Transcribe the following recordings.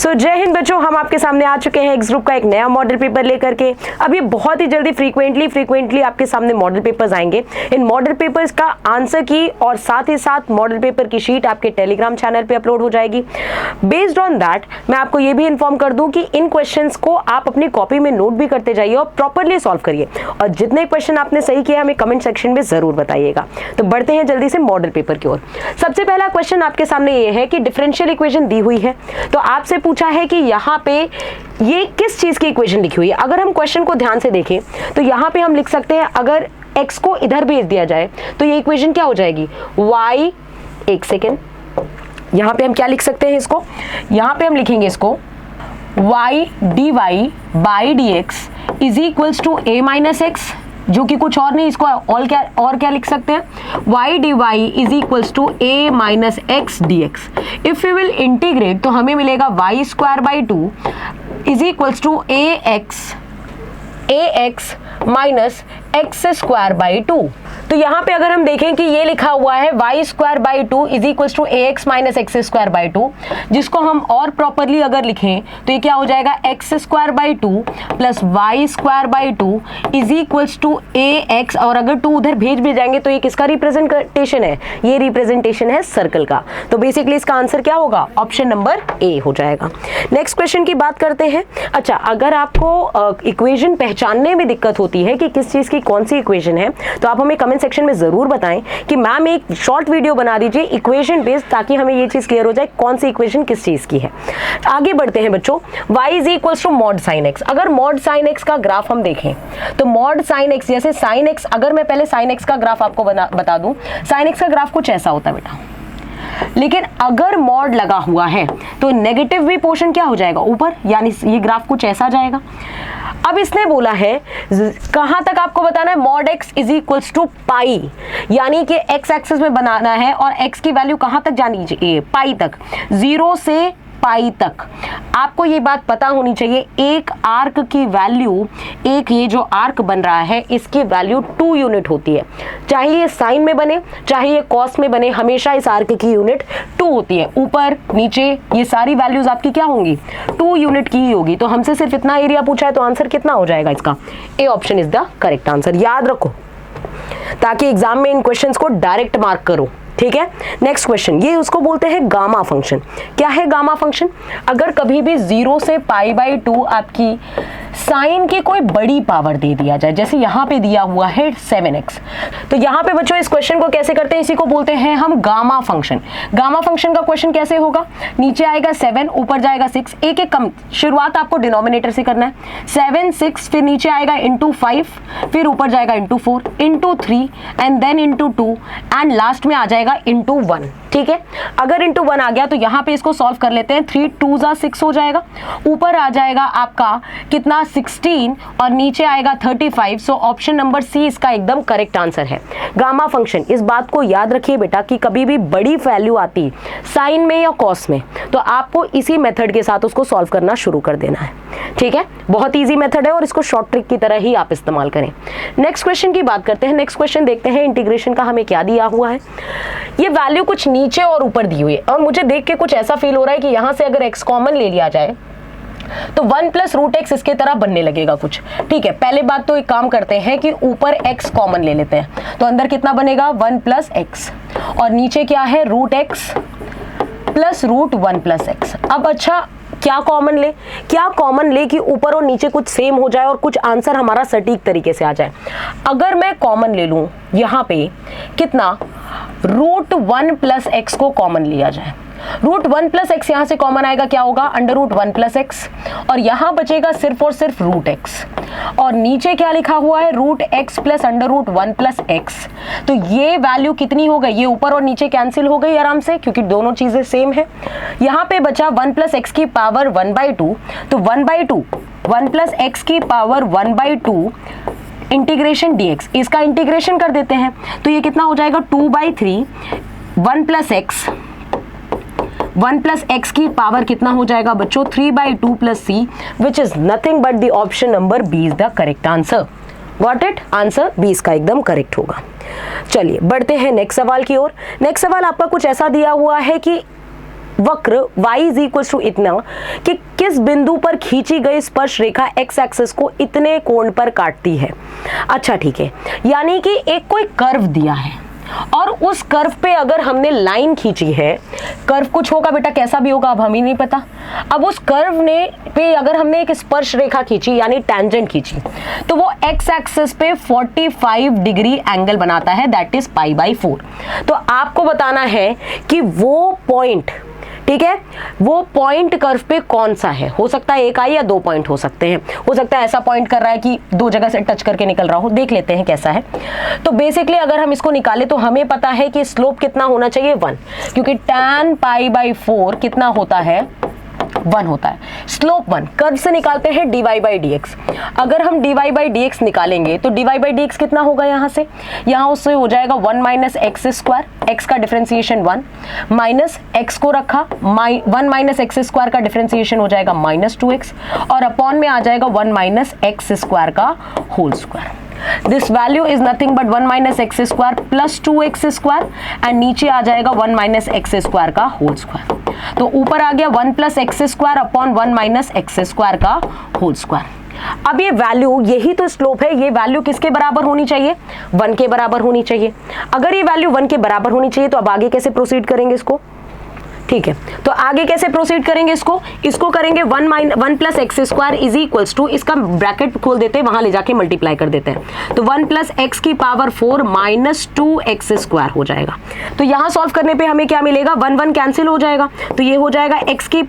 सो जय हिंद बच्चों, हम आपके सामने आ चुके हैं एक्स ग्रुप का एक नया मॉडल पेपर लेकर के। अब ये बहुत ही जल्दी फ्रीक्वेंटली आपके सामने मॉडल पेपर्स आएंगे। इन मॉडल पेपर्स का आंसर की और साथ ही साथ मॉडल पेपर की शीट आपके टेलीग्राम चैनल पे अपलोड हो जाएगी। बेस्ड ऑन दैट मैं आपको ये भी इन्फॉर्म कर दूं कि इन क्वेश्चंस को आप अपनी कॉपी में नोट भी करते जाइए और प्रॉपरली सॉल्व करिए, और जितने क्वेश्चन आपने सही किया हमें कमेंट सेक्शन में जरूर बताइएगा। तो बढ़ते हैं जल्दी से मॉडल पेपर की ओर। सबसे पहला क्वेश्चन आपके सामने ये है कि डिफरेंशियल इक्वेशन दी हुई है, तो आपसे पूछा है कि यहाँ पे ये किस चीज की इक्वेशन लिखी हुई है। अगर हम क्वेश्चन को ध्यान से देखें तो यहाँ पे हम लिख सकते हैं, अगर x को इधर भेज दिया जाए तो ये इक्वेशन क्या हो जाएगी, y, एक सेकेंड, यहाँ पे हम क्या लिख सकते हैं इसको, यहाँ पे हम लिखेंगे इसको y dy by dx is equals to a minus x, जो कि कुछ और नहीं, इसको और क्या लिख सकते हैं, y dy is equals to a minus x d x. If you will integrate तो हमें मिलेगा y square by 2 is equals to ax minus x square by 2। तो यहाँ पे अगर हम देखें कि ये लिखा हुआ है y square by 2 is equals to ax minus x square by 2, जिसको हम और प्रॉपरली अगर लिखें तो ये क्या हो जाएगा, x square by 2 plus y square by 2 is equals to ax, और अगर 2 उधर भेज भी जाएंगे तो ये किसका रिप्रेजेंटेशन है, ये रिप्रेजेंटेशन है सर्कल का। तो बेसिकली इसका आंसर क्या होगा, ऑप्शन नंबर ए हो जाएगा। नेक्स्ट क्वेश्चन की बात करते हैं। अच्छा, अगर आपको इक्वेशन पहचानने में दिक्कत होती है कि किस चीज की कौन सी इक्वेशन है, तो आप हमें कमेंट सेक्शन में जरूर बताएं कि मैम एक शॉर्ट वीडियो बना दीजिए इक्वेशन बेस्ड, ताकि हमें ये चीज क्लियर हो जाए कौन सी इक्वेशन किस चीज की है। आगे बढ़ते हैं बच्चों। y is equals to mod sine x। अगर मॉड साइन x का ग्राफ हम देखें तो मॉड साइन x, जैसे साइन x, अगर मैं पहले साइन x का ग्राफ आपको बता दूं, साइन x का ग्राफ कुछ ऐसा होता है बेटा, लेकिन अगर मॉड लगा हुआ है तो नेगेटिव भी पोर्शन क्या हो जाएगा ऊपर, यानी ये ग्राफ कुछ ऐसा जाएगा। अब इसने बोला है कहां तक आपको बताना है, mod x is equals to pi, यानी कि x एक्सिस में बनाना है और x की वैल्यू कहां तक जानी चाहिए, पाई तक, 0 से पाई तक। आपको ये बात पता होनी चाहिए, एक आर्क की वैल्यू, एक ये जो आर्क बन रहा है इसकी वैल्यू 2 यूनिट होती है, चाहे ये साइन में बने चाहे ये कॉस में बने, हमेशा इस आर्क की यूनिट 2 होती है। ऊपर नीचे ये सारी वैल्यूज आपकी क्या होंगी, 2 यूनिट की ही होगी। तो हमसे सिर्फ इतना एरिया पूछा है, तो आंसर कितना हो जाएगा इसका, A option is the correct answer. याद रखो ताकि एग्जाम में इन क्वेश्चंस को डायरेक्ट मार्क करो, ठीक है। नेक्स्ट क्वेश्चन, ये उसको बोलते हैं गामा फंक्शन। क्या है गामा फंक्शन, अगर कभी भी 0 से पाई बाई 2 आपकी साइन की कोई बड़ी पावर दे दिया जाए, जैसे यहाँ पे दिया हुआ है 7x, तो यहाँ पे बच्चों इस क्वेश्चन को कैसे करते हैं, इसी को बोलते हैं हम गामा फंक्शन। गामा फंक्शन का क्वेश्चन कैसे होगा, नीचे आएगा 7, ऊपर जाएगा 6, एक एक कम, शुरुआत आपको डिनोमिनेटर से करना है, 7 6, फिर नीचे आएगा इंटू 5, फिर ऊपर जाएगा into 4, into 3 and then into 2 and last में आ जाएगा इंटू 1, ठीक है। अगर इंटू 1 आ गया तो यहाँ पे इसको सॉल्व कर लेते हैं, 3 2 6 हो जाएगा, ऊपर आ जाएगा आपका कितना 16 और नीचे आएगा 35। सो ऑप्शन नंबर सी इसका एकदम करेक्ट आंसर है, गामा फंक्शन। इस बात को याद रखिए बेटा कि कभी भी बड़ी वैल्यू आती साइन में या कॉस में तो आपको इसी मेथड के साथ उसको सॉल्व करना शुरू कर देना है, ठीक है। बहुत ईजी मेथड है और इसको शॉर्ट ट्रिक की तरह ही आप इस्तेमाल करें। नेक्स्ट क्वेश्चन की बात करते हैं। नेक्स्ट क्वेश्चन देखते हैं इंटीग्रेशन का हमें क्या दिया हुआ है। ये वैल्यू कुछ नीचे और ऊपर दी हुई है और मुझे देख के कुछ ऐसा फील हो रहा है कि यहां से अगर x कॉमन ले लिया जाए तो 1 प्लस रूट एक्स इसके तरह बनने लगेगा कुछ, ठीक है। पहले बात तो एक काम करते हैं कि ऊपर x कॉमन ले लेते हैं, तो अंदर कितना बनेगा 1 प्लस एक्स और नीचे क्या है root x plus root 1 plus x. अब अच्छा क्या कॉमन ले कि ऊपर और नीचे कुछ सेम हो जाए और कुछ आंसर हमारा सटीक तरीके से आ जाए। अगर मैं कॉमन ले लूं यहाँ पे कितना, रूट 1 प्लस एक्स को कॉमन लिया जाए, रूट 1 प्लस एक्स यहाँ से कॉमन आएगा, क्या होगा अंडर रूट 1 प्लस एक्स, और यहाँ बचेगा सिर्फ और सिर्फ रूट एक्स, और नीचे क्या लिखा हुआ है root x plus under root 1 plus x. तो ये वैल्यू कितनी हो गई, ये ऊपर और नीचे कैंसिल हो गई आराम से क्योंकि दोनों चीजें सेम है। यहाँ पे बचा 1 प्लस एक्स की पावर 1/2, तो 1/2 1 प्लस एक्स की पावर 1/2 इंटीग्रेशन dx, इसका इंटीग्रेशन कर देते हैं तो ये कितना हो जाएगा 2/3 1 प्लस एक्स की पावर कितना हो जाएगा बच्चों 3/2 plus C, which is nothing but the option number B is the correct answer. Got it, answer 20 का एकदम करेक्ट होगा। चलिए बढ़ते हैं नेक्स्ट सवाल की ओर। नेक्स्ट सवाल आपका कुछ ऐसा दिया हुआ है कि वक्र y इज इक्वल टू इतना कि किस बिंदु पर खींची गई स्पर्श रेखा x एक्सिस को इतने कोण पर काटती है। अच्छा ठीक है, यानी कि एक कोई कर्व दिया है और उस कर्व पे अगर हमने लाइन खींची है, कर्व कुछ होगा बेटा, कैसा भी होगा अब हमें नहीं पता। अब उस कर्व ने पे अगर हमने एक स्पर्श रेखा खींची यानी टेंजेंट खींची, तो वो x एक्सिस पे 45 डिग्री एंगल बनाता है, दैट इज π/4। तो आपको बताना है कि वो पॉइंट, ठीक है, वो पॉइंट कर्व पे कौन सा है। हो सकता है एक आई या दो पॉइंट हो सकते हैं, हो सकता है ऐसा पॉइंट कर रहा है कि दो जगह से टच करके निकल रहा हो। देख लेते हैं कैसा है। तो बेसिकली अगर हम इसको निकालें तो हमें पता है कि स्लोप कितना होना चाहिए 1, क्योंकि tan π/4 कितना होता है 1 होता है। स्लोप 1 कर्व से निकालते हैं dy/dx। अगर हम dy/dx निकालेंगे तो dy/dx कितना होगा, यहाँ से यहाँ उससे हो जाएगा 1 - x², x का डिफरेंशिएशन 1 माइनस x को रखा 1 - x² का डिफरेंशिएशन हो जाएगा -2x और अपॉन में आ जाएगा 1 - x² का whole square. This value is nothing but 1 - x² plus 2x² and नीचे आ जाएगा 1 - x² का होल स्क्वायर। तो ऊपर आ गया 1 + x² अपॉन 1 - x² का होल स्क्वायर। अब ये वैल्यू, यही तो स्लोप है, ये वैल्यू किसके बराबर होनी चाहिए 1 के बराबर होनी चाहिए। अगर ये वैल्यू 1 के बराबर होनी चाहिए तो अब आगे कैसे प्रोसीड करेंगे इसको, ठीक है। तो आगे कैसे प्रोसीड करेंगे इसको करेंगे 1 + x² इज इक्वल्स टू, इसका ब्रैकेट खोल देते हैं, वहां ले जाके मल्टीप्लाई कर देते हैं। तो 1 + x⁴ माइनस 2x² हो जाएगा। तो यहां सॉल्व करने पे हमें क्या मिलेगा, 1 1 कैंसिल हो जाएगा, तो ये हो जाएगा x⁴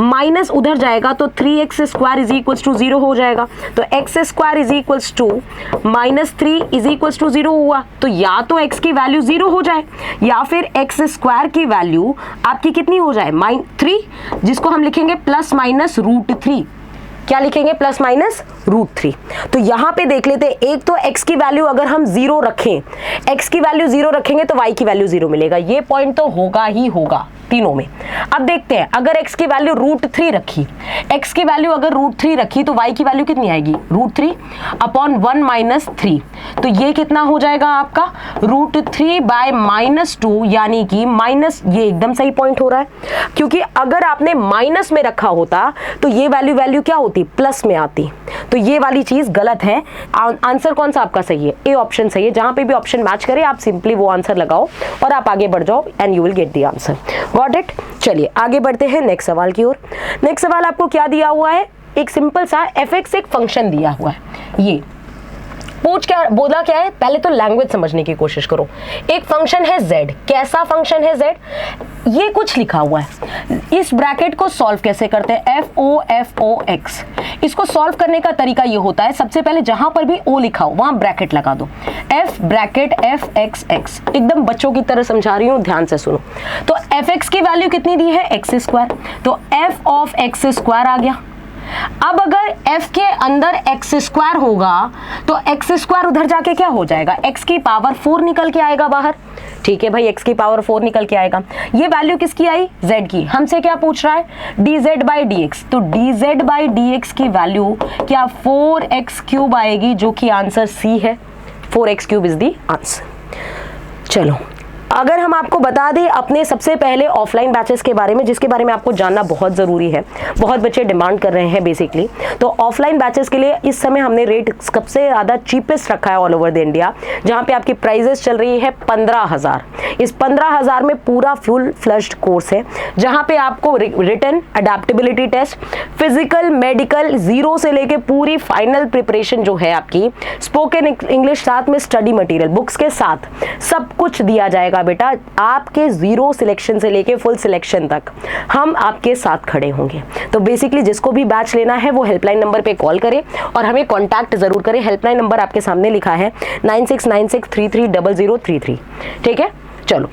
माइनस उधर जाएगा तो 3x² इज इक्वल्स टू 0 हो जाएगा। तो x² is equals to -3 is equals to 0 हुआ। तो या तो x की वैल्यू 0 हो जाए या फिर x² की वैल्यू आपकी कितनी हो जाए -3, जिसको हम लिखेंगे ±√3। क्या लिखेंगे ±√3। तो यहां पे देख लेते हैं, एक तो x की वैल्यू अगर हम 0 रखें, x की वैल्यू 0 रखेंगे तो y की वैल्यू 0 मिलेगा। ये पॉइंट तो होगा ही होगा तीनों में। अब देखते हैं, अगर x की वैल्यू √3 रखी, x की वैल्यू अगर √3 रखी तो y की वैल्यू कितनी आएगी √3 अपॉन 1 - 3। तो ये कितना हो जाएगा आपका √3/-2, यानी कि माइनस, ये एकदम सही पॉइंट हो रहा है, क्योंकि अगर आपने माइनस में रखा होता तो ये वैल्यू क्या होती, प्लस में आती। तो ये वाली चीज गलत है। आंसर कौन सा आपका सही है, ए ऑप्शन सही है। जहां पे भी ऑप्शन मैच करे आप सिंपली वो आंसर लगाओ और आप आगे बढ़ जाओ and you will get the answer. Got it. चलिए आगे बढ़ते हैं नेक्स्ट सवाल की ओर। नेक्स्ट सवाल आपको क्या दिया हुआ है, एक सिंपल सा f(x) एक फंक्शन दिया हुआ है। ये बोला क्या है, पहले तो लैंग्वेज समझने की कोशिश करो। एक फंक्शन है z, कैसा फंक्शन है z, ये कुछ लिखा हुआ है। इस ब्रैकेट को सॉल्व कैसे करते हैं, f(o)(f(o)(x)। इसको सॉल्व करने का तरीका ये होता है, सबसे पहले जहां पर भी o लिखा हो वहां ब्रैकेट लगा दो, f ब्रैकेट f(x)(x), एकदम बच्चों की तरह समझा रही हूं, ध्यान से सुनो। तो f(x) की वैल्यू कितनी दी है x², तो f(x²) आ गया। अब अगर f के अंदर x² होगा तो x² उधर जाके क्या हो जाएगा, x⁴ निकल के आएगा बाहर। ठीक है भाई, x⁴ निकल के आएगा। ये वैल्यू किसकी आई, z की। हमसे क्या पूछ रहा है, dz/dx। तो dz/dx की वैल्यू क्या 4x³ आएगी, जो कि आंसर सी है। 4x³ is the answer. चलो अगर हम आपको बता दें अपने सबसे पहले ऑफलाइन बैचेस के बारे में, जिसके बारे में आपको जानना बहुत ज़रूरी है, बहुत बच्चे डिमांड कर रहे हैं बेसिकली। तो ऑफलाइन बैचेस के लिए इस समय हमने रेट सबसे ज़्यादा चीपेस्ट रखा है ऑल ओवर द इंडिया, जहाँ पे आपकी प्राइजेस चल रही है 15,000। इस 15,000 में पूरा फुल फ्लश्ड कोर्स है, जहाँ पे आपको written, adaptability test, physical, medical, zero से लेके पूरी फाइनल प्रिपरेशन जो है आपकी, स्पोकन इंग्लिश, साथ में स्टडी मटेरियल बुक्स के साथ सब कुछ दिया जाएगा बेटा। आपके जीरो सिलेक्शन से लेके फुल सिलेक्शन तक हम आपके साथ खड़े होंगे। तो बेसिकली जिसको भी बैच लेना है वो हेल्पलाइन नंबर पे कॉल करें और हमें कांटेक्ट जरूर करें। हेल्पलाइन नंबर आपके सामने लिखा है 9696330033। ठीक है, चलो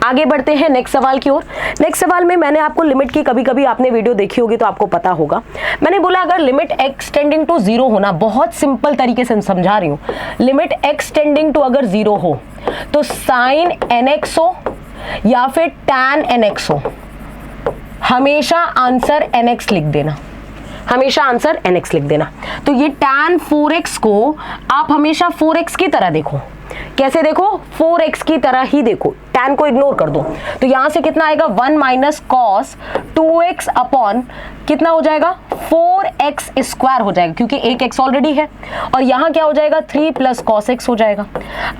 आगे बढ़ते हैं नेक्स्ट सवाल की ओर। नेक्स्ट सवाल में मैंने आपको लिमिट की, कभी कभी आपने वीडियो देखी होगी तो आपको पता होगा, मैंने बोला अगर लिमिट x टेंडिंग टू 0 होना, बहुत सिंपल तरीके से समझा रही हूँ, लिमिट x टेंडिंग टू अगर 0 हो तो sin nx हो या फिर tan nx हो, हमेशा आंसर nx लिख देना, हमेशा आंसर nx लिख देना। तो ये tan 4x को आप हमेशा 4x की तरह देखो। कैसे देखो, 4x की तरह ही देखो। tan को इग्नोर कर दो, तो यहां से कितना आएगा 1 माइनस cos 2x अपॉन कितना हो जाएगा 4x स्क्वायर हो जाएगा, क्योंकि एक x ऑलरेडी है, और यहां क्या हो जाएगा 3 प्लस cos x हो जाएगा।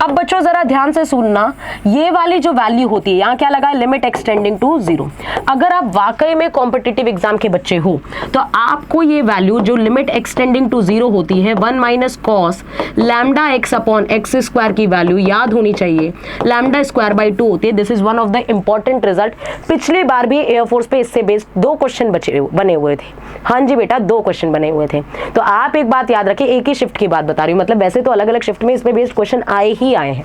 अब बच्चों जरा ध्यान से सुनना, ये वाली जो वैल्यू होती है यहां क्या लगा है, लिमिट एक्सटेंडिंग टू 0। अगर आप वाकई में कॉम्पिटिटिव एग्जाम के बच्चे हो तो आपको ये वैल्यू जो लिमिट एक्सटेंडिंग टू 0 होती है 1 minus cos lambda x upon x square की वैल्यू याद होनी चाहिए, लैम्डा स्क्वायर बाई 2 होती है। This is one of the important result. पिछली बार भी एयरफोर्स पे इससे बेस्ड 2 क्वेश्चन बने हुए थे। हाँ जी बेटा, 2 क्वेश्चन बने हुए थे। तो आप एक बात याद रखिए, एक ही शिफ्ट की बात बता रही हूँ, मतलब वैसे तो अलग अलग शिफ्ट में इस पे बेस्ड क्वेश्चन आए ही आए हैं,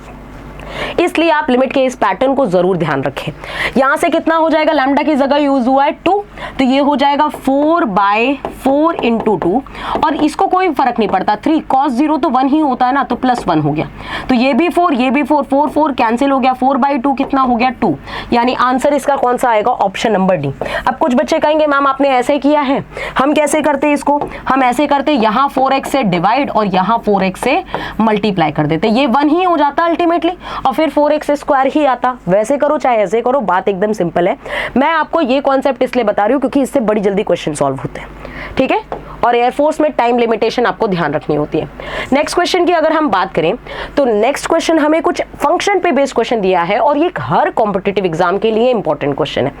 इसलिए आप लिमिट के इस पैटर्न को जरूर ध्यान रखें। यहां से कितना हो जाएगा, लैम्डा की जगह यूज हुआ है 2, तो ये हो जाएगा 4/4 इंटू 2, और इसको कोई फर्क नहीं पड़ता, 3 cos 0 तो 1 ही होता है ना, तो +1 हो गया, तो ये भी 4 ये भी 4, 4 4 कैंसिल हो गया, 4/2 कितना हो गया 2, यानी आंसर इसका कौन सा आएगा, ऑप्शन नंबर डी। अब कुछ बच्चे कहेंगे मैम आपने ऐसे किया है, हम कैसे करते इसको, हम ऐसे करते यहाँ 4x से डिवाइड और यहाँ 4x से मल्टीप्लाई कर देते, ये 1 ही हो जाता अल्टीमेटली, और फिर 4x स्क्वायर ही आता। वैसे करो चाहे ऐसे करो, बात एकदम सिंपल है। मैं आपको ये कॉन्सेप्ट इसलिए बता रही हूँ क्योंकि इससे बड़ी जल्दी क्वेश्चन सॉल्व होते हैं, ठीक है, और एयरफोर्स में टाइम लिमिटेशन आपको ध्यान रखनी होती है। नेक्स्ट क्वेश्चन की अगर हम बात करें तो नेक्स्ट क्वेश्चन हमें कुछ फंक्शन पे बेस्ड क्वेश्चन दिया है, और ये हर कॉम्पिटिटिव एग्जाम के लिए इंपॉर्टेंट क्वेश्चन है।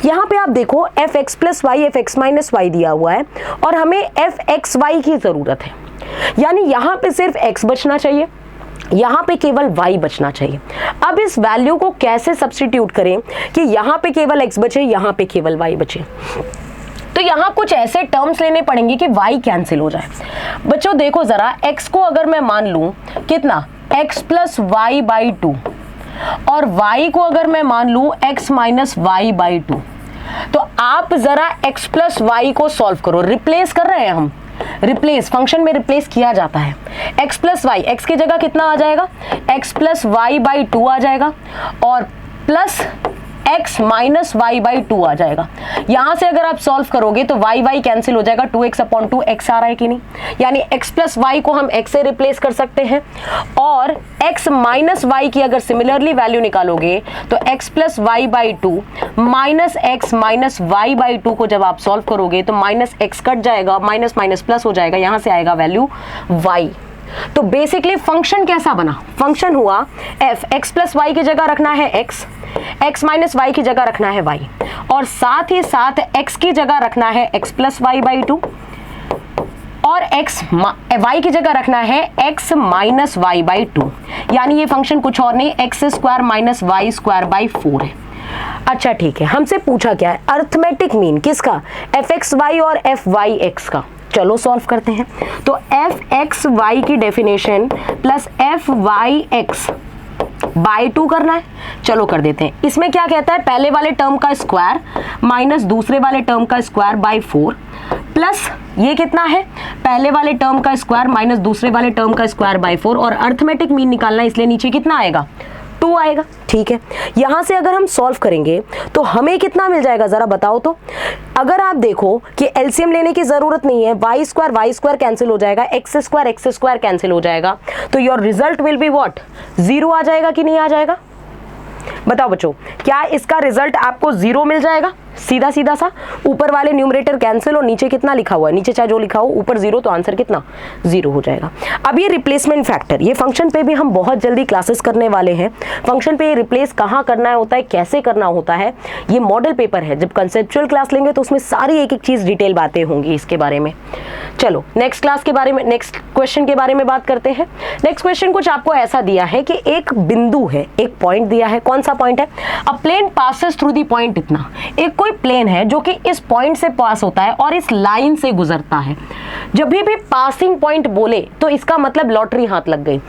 यहाँ पे आप देखो fx plus y fx minus y दिया हुआ है, और हमें fxy की जरूरत है, यानी यहाँ पे सिर्फ x बचना चाहिए, यहाँ पे केवल y बचना चाहिए। अब इस वैल्यू को कैसे सब्स्टिट्यूट करें कि यहाँ पे केवल x बचे, यहाँ पे केवल y बचे, तो यहाँ कुछ ऐसे टर्म्स लेने पड़ेंगे कि y कैंसिल हो जाए। बच्चों देखो जरा, x को अगर मैं मान लूं कितना x प्लस वाई बाई 2, और y को अगर मैं मान लूं x माइनस वाई बाई 2, तो आप जरा x प्लस वाई को सॉल्व करो, रिप्लेस कर रहे हैं हम, रिप्लेस फंक्शन में रिप्लेस किया जाता है। x प्लस वाई, एक्स की जगह कितना आ जाएगा, x प्लस वाई बाई 2 आ जाएगा, और plus x minus y by 2 आ जाएगा। यहां से अगर आप सॉल्व करोगे तो y कैंसिल हो जाएगा, 2x अपॉन 2 x आ रहा है कि नहीं, यानी x प्लस वाई को हम x से रिप्लेस कर सकते हैं, और x माइनस वाई की अगर सिमिलरली वैल्यू निकालोगे तो x plus y by 2 minus x minus y by 2 को जब आप सॉल्व करोगे तो माइनस x कट जाएगा, माइनस माइनस प्लस हो जाएगा, यहां से आएगा वैल्यू y। तो बेसिकली फंक्शन कैसा बना, फंक्शन हुआ f, x प्लस वाई की जगह रखना है x माइनस वाई की जगह रखना है y, और साथ ही साथ x की जगह रखना है x प्लस वाई बाई 2, और y की जगह रखना है x माइनस वाई बाई 2, यानी ये फंक्शन कुछ और नहीं x square minus y square by 4 है। अच्छा ठीक है, हमसे पूछा क्या है, अर्थमेटिक मीन किसका, fxy और fyx का। चलो सॉल्व करते हैं। तो fxy की डेफिनेशन प्लस fyx बाई 2 करना है, चलो कर देते हैं। इसमें क्या कहता है, पहले वाले टर्म का स्क्वायर माइनस दूसरे वाले टर्म का स्क्वायर बाई 4, प्लस ये कितना है, पहले वाले टर्म का स्क्वायर माइनस दूसरे वाले टर्म का स्क्वायर बाई 4, और अर्थमेटिक मीन निकालना है, इसलिए नीचे कितना आएगा 2 आएगा। ठीक है, यहां से अगर हम सॉल्व करेंगे तो हमें कितना मिल जाएगा जरा बताओ तो। अगर आप देखो कि एलसीएम लेने की जरूरत नहीं है, वाई स्क्वायर कैंसिल हो जाएगा, एक्स स्क्वायर कैंसिल हो जाएगा, तो your result will be what, 0 आ जाएगा कि नहीं आ जाएगा, बताओ बच्चों, क्या इसका रिजल्ट आपको 0 मिल जाएगा, सीधा सीधा सा, ऊपर वाले न्यूमरेटर कैंसिल और नीचे कितना लिखा हुआ है, नीचे चाहे जो लिखा हो ऊपर 0, तो आंसर कितना 0 हो जाएगा। अब ये रिप्लेसमेंट फैक्टर, ये फंक्शन पे भी हम बहुत जल्दी क्लासेस करने वाले हैं। फंक्शन पे रिप्लेस कहाँ करना होता है, कैसे करना होता है, ये मॉडल पेपर है, जब कंसेप्चुअल क्लास लेंगे तो उसमें सारी एक एक चीज डिटेल बातें होंगी इसके बारे में। चलो नेक्स्ट क्लास के बारे में, नेक्स्ट क्वेश्चन के बारे में बात करते हैं। नेक्स्ट क्वेश्चन कुछ आपको ऐसा दिया है कि एक बिंदु है, एक पॉइंट दिया है, कौन सा पॉइंट है, a plane passes through the point, इतना एक कोई प्लेन है जो कि इस पॉइंट से पास होता है और इस लाइन से गुजरता है। जब भी पासिंग पॉइंट बोले तो इसका मतलब लॉटरी हाथ लग गई।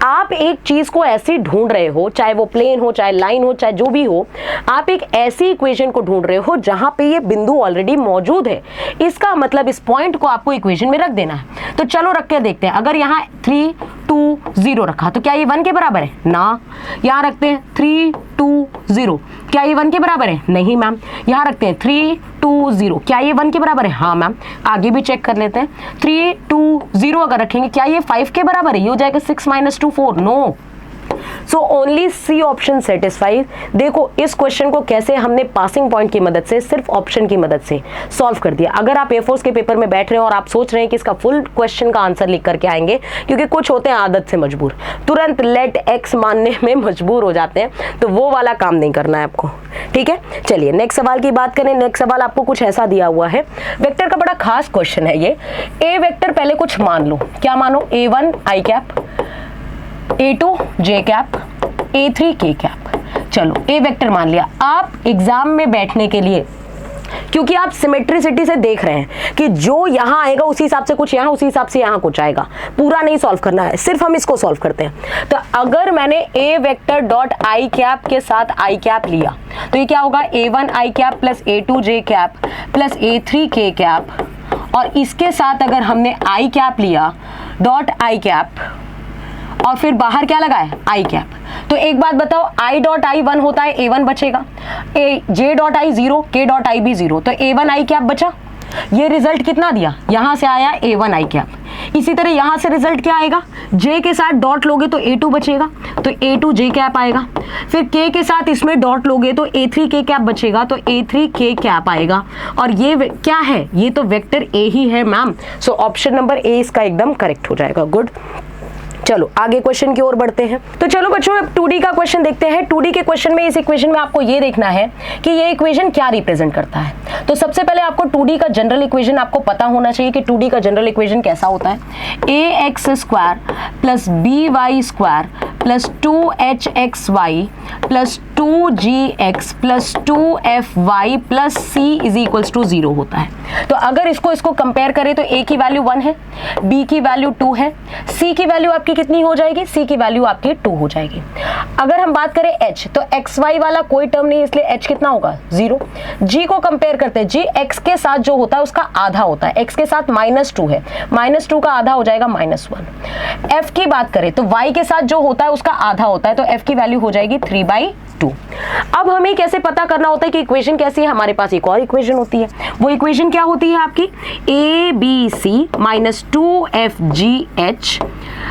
आप एक चीज को ऐसी ढूंढ रहे हो, चाहे वो प्लेन हो, चाहे लाइन हो, चाहे जो भी हो, आप एक ऐसी इक्वेशन को ढूंढ रहे हो जहां पे ये बिंदु ऑलरेडी मौजूद है। इसका मतलब इस पॉइंट को आपको इक्वेशन में रख देना है। तो चलो रख के देखते हैं। अगर यहाँ 3 2 0 रखा तो क्या ये 1 के बराबर है ना, यहाँ रखते हैं 3 2 0, क्या ये 1 के बराबर है, नहीं मैम। यहाँ रखते हैं 3 2 0, क्या ये 1 के बराबर है, हाँ मैम। आगे भी चेक कर लेते हैं, 3 2 0 अगर रखेंगे क्या ये 5 के बराबर है, ये हो जाएगा 6 - 2 4, no. So only C option satisfies. देखो इस क्वेश्चन को कैसे हमने पासिंग पॉइंट की मदद से, सिर्फ ऑप्शन की मदद से सॉल्व कर दिया। अगर आप एयरफोर्स के पेपर में बैठ रहे हैं और आप सोच रहे हैं कि इसका फुल क्वेश्चन का आंसर लिख करके आएंगे, क्योंकि कुछ होते हैं आदत से मजबूर, तुरंत लेट एक्स मानने में मजबूर हो जाते हैं, तो वो वाला काम नहीं करना है आपको, ठीक है। चलिए नेक्स्ट सवाल की बात करें। नेक्स्ट सवाल आपको कुछ ऐसा दिया हुआ है, वेक्टर का बड़ा खास क्वेश्चन है ये। ए वेक्टर पहले कुछ मान लो, क्या मानो, A1 आई कैप, A2 जे कैप, A3 के कैप। चलो ए वेक्टर मान लिया। आप एग्जाम में बैठने के लिए, क्योंकि आप सिमेट्रिसिटी से देख रहे हैं कि जो यहां आएगा उसी हिसाब से कुछ यहां, उसी हिसाब से यहां कुछ आएगा, पूरा नहीं सॉल्व करना है, सिर्फ हम इसको सॉल्व करते हैं। तो अगर मैंने ए वेक्टर डॉट आई कैप के साथ आई कैप लिया तो ये क्या होगा, A1 आई कैप प्लस A2 जे कैप प्लस A3 के कैप, और इसके साथ अगर हमने आई कैप लिया डॉट आई कैप और फिर बाहर क्या लगाए, आई कैप। तो एक बात बताओ, आई डॉट आई 1 होता है, A1 बचेगा, जे डॉट आई 0, के डॉट आई भी 0, तो A1 आई कैप बचा। ये रिजल्ट कितना दिया, यहां से आया A1 आई कैप। इसी तरह यहां से रिजल्ट क्या आएगा, जे के साथ डॉट लोगे तो A2 बचेगा, तो A2 जे कैप आएगा। फिर के के साथ इसमें डॉट लोगे तो A3 के कैप बचेगा, तो A3 के कैप आएगा। और ये क्या है, ये तो वेक्टर ए ही है ma'am. So option number A इसका एकदम करेक्ट हो जाएगा। गुड, चलो आगे क्वेश्चन की ओर बढ़ते हैं। तो चलो बच्चों अब 2D का क्वेश्चन देखते हैं। 2D के क्वेश्चन में, इस इक्वेशन में आपको ये देखना है कि ये इक्वेशन क्या रिप्रेजेंट करता है। तो सबसे पहले आपको 2D का जनरल इक्वेशन आपको पता होना चाहिए कि 2D का जनरल इक्वेशन कैसा होता है। ax² plus by² plus 2hxy plus 2gx plus 2fy plus c is equals to 0 होता है। तो अगर इसको कंपेयर करें तो a की वैल्यू 1 है, b की वैल्यू 2 है, c की वैल्यू आपकी कितनी हो जाएगी, c की वैल्यू आपकी 2 हो जाएगी। अगर हम बात करें h, तो xy वाला कोई टर्म नहीं, इसलिए h कितना होगा, 0। g को कंपेयर करते हैं, g x के साथ जो होता है उसका आधा होता है, x के साथ -2 है, -2 का आधा हो जाएगा -1। f की बात करें तो y के साथ जो होता है उसका आधा होता है, तो f की वैल्यू हो जाएगी 3/2। अब हमें कैसे पता करना होता है कि इक्वेशन कैसी है, हमारे पास एक और इक्वेशन होती है। वो इक्वेशन क्या होती है आपकी, ABC minus 2FGH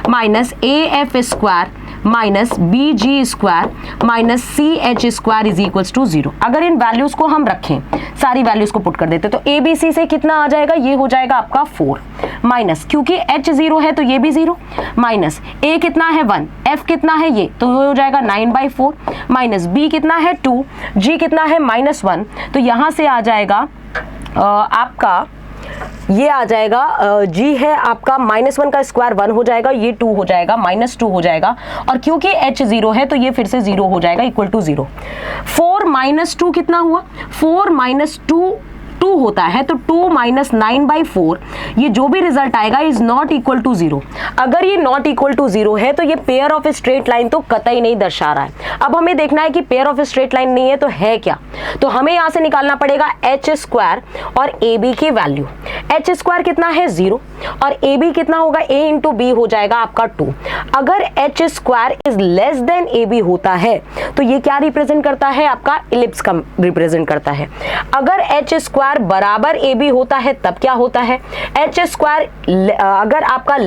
minus AF² minus BG² minus CH² is equals to 0। अगर इन वैल्यूज को हम रखें, सारी वैल्यूज को पुट कर देते, तो ABC से कितना आ जाएगा, ये हो जाएगा आपका 4 माइनस, क्योंकि H 0 है तो ये भी 0, माइनस A कितना है 1, F कितना है ये, तो ये हो जाएगा 9/4 माइनस B कितना है 2, G कितना है -1, तो यहां से आ जाएगा आपका, ये आ जाएगा G है आपका -1 का स्क्वायर 1 हो जाएगा, ये 2 हो जाएगा, -2 हो जाएगा, और क्योंकि H 0 है तो ये फिर से 0 हो जाएगा, इक्वल टू 0। 4 - 2 कितना हुआ, 4 - 2 होता है, तो 2 - 9/4, ये जो भी रिजल्ट आएगा इज नॉट इक्वल टू 0। अगर ये नॉट इक्वल टू 0 है तो ये पेयर ऑफ स्ट्रेट लाइन तो कतई नहीं दर्शा रहा है। अब हमें देखना है कि पेयर ऑफ स्ट्रेट लाइन नहीं है तो है क्या, तो हमें यहां से निकालना पड़ेगा h² और AB की वैल्यू। h² कितना है 0 और AB कितना होगा, a इंटू b हो जाएगा आपका 2। अगर h² is less than AB होता है तो ये क्या रिप्रेजेंट करता है, आपका इलिप्स का रिप्रेजेंट करता है। अगर h² बराबर AB होता है तब क्या होता है, h² अगर आपका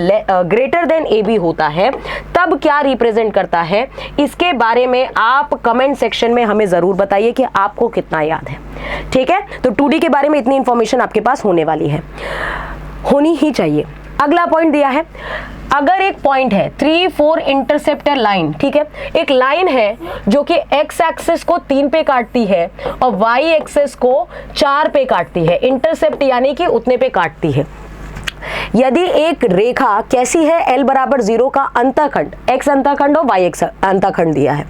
ग्रेटर देन AB होता है तब क्या रिप्रेजेंट करता है, इसके बारे में आप कमेंट सेक्शन में हमें जरूर बताइए कि आपको कितना याद है। ठीक है, तो 2D के बारे में इतनी इंफॉर्मेशन आपके पास होने वाली है, होनी ही चाहिए। अगला पॉइंट दिया है, अगर एक पॉइंट है 3, 4 इंटरसेप्टर लाइन, ठीक है, एक लाइन है जो कि x एक्सिस को 3 पे काटती है और y एक्सिस को 4 पे काटती है, इंटरसेप्ट यानी कि उतने पे काटती है। यदि एक रेखा कैसी है, L बराबर 0 का अंतःखंड, x अंतःखंड और y x अंतःखंड दिया है,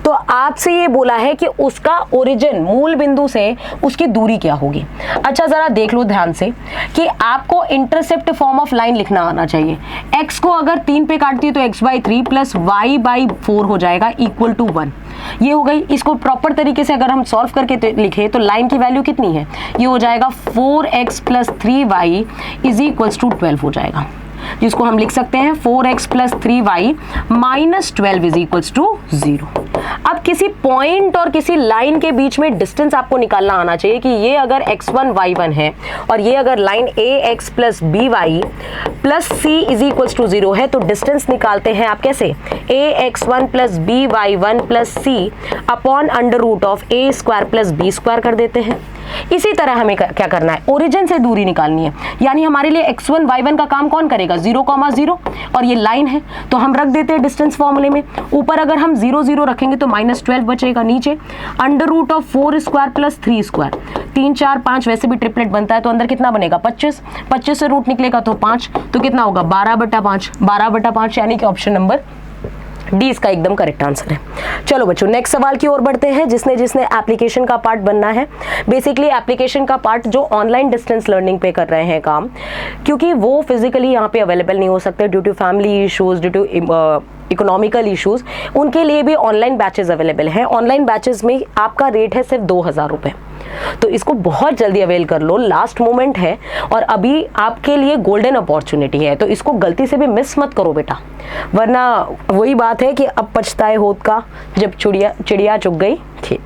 तो आपसे ये बोला है कि उसका ओरिजिन, मूल बिंदु से उसकी दूरी क्या होगी। अच्छा जरा देख लो ध्यान से कि आपको इंटरसेप्ट फॉर्म ऑफ लाइन लिखना आना चाहिए। x को अगर 3 पे काटती है तो x/3 प्लस y/4 हो जाएगा इक्वल टू 1, ये हो गई। इसको प्रॉपर तरीके से अगर हम सॉल्व करके लिखे तो लाइन की वैल्यू कितनी है, ये हो जाएगा 4x + 3y is equals to 12 हो जाएगा। जिसको हम लिख सकते हैं 4x plus 3y minus 12 is equals to 0। अब किसी पॉइंट और किसी लाइन के बीच में डिस्टेंस आपको निकालना आना चाहिए कि ये अगर x1 y1 है और ये अगर line ax plus by plus c is equals to 0 है, तो डिस्टेंस निकालते हैं आप कैसे, ax1 plus by1 plus c upon under root of a square plus b square कर देते हैं। इसी तरह हमें क्या करना है, ओरिजिन से दूरी निकालनी है, यानी हमारे लिए x1 y1 का काम कौन करेगा, 0,0 और ये लाइन है तो हम रख देते हैं डिस्टेंस फॉर्मूले में। ऊपर अगर हम 0 0 रखेंगे तो -12 बचेगा, नीचे under root of 4 square plus 3 square, 3 4 5 वैसे भी ट्रिपलेट बनता है तो अंदर कितना बनेगा 25, 25 से रूट निकलेगा तो 5, तो कितना होगा 12/5, 12/5 यानी कि ऑप्शन नंबर डी इसका एकदम करेक्ट आंसर है। चलो बच्चों नेक्स्ट सवाल की ओर बढ़ते हैं, जिसने एप्लीकेशन का पार्ट बनना है। बेसिकली एप्लीकेशन का पार्ट जो ऑनलाइन डिस्टेंस लर्निंग पे कर रहे हैं काम, क्योंकि वो फिजिकली यहाँ पे अवेलेबल नहीं हो सकते due to family issues, due to economical issues, उनके लिए भी ऑनलाइन बैचेस अवेलेबल हैं। ऑनलाइन बैचेस में आपका रेट है सिर्फ 2000 रुपये, तो इसको बहुत जल्दी अवेल कर लो, लास्ट मोमेंट है और अभी आपके लिए गोल्डन अपॉर्चुनिटी है, तो इसको गलती से भी मिस मत करो बेटा, वरना वही बात है कि अब पछताए होत का जब चिड़िया चुग गई थी।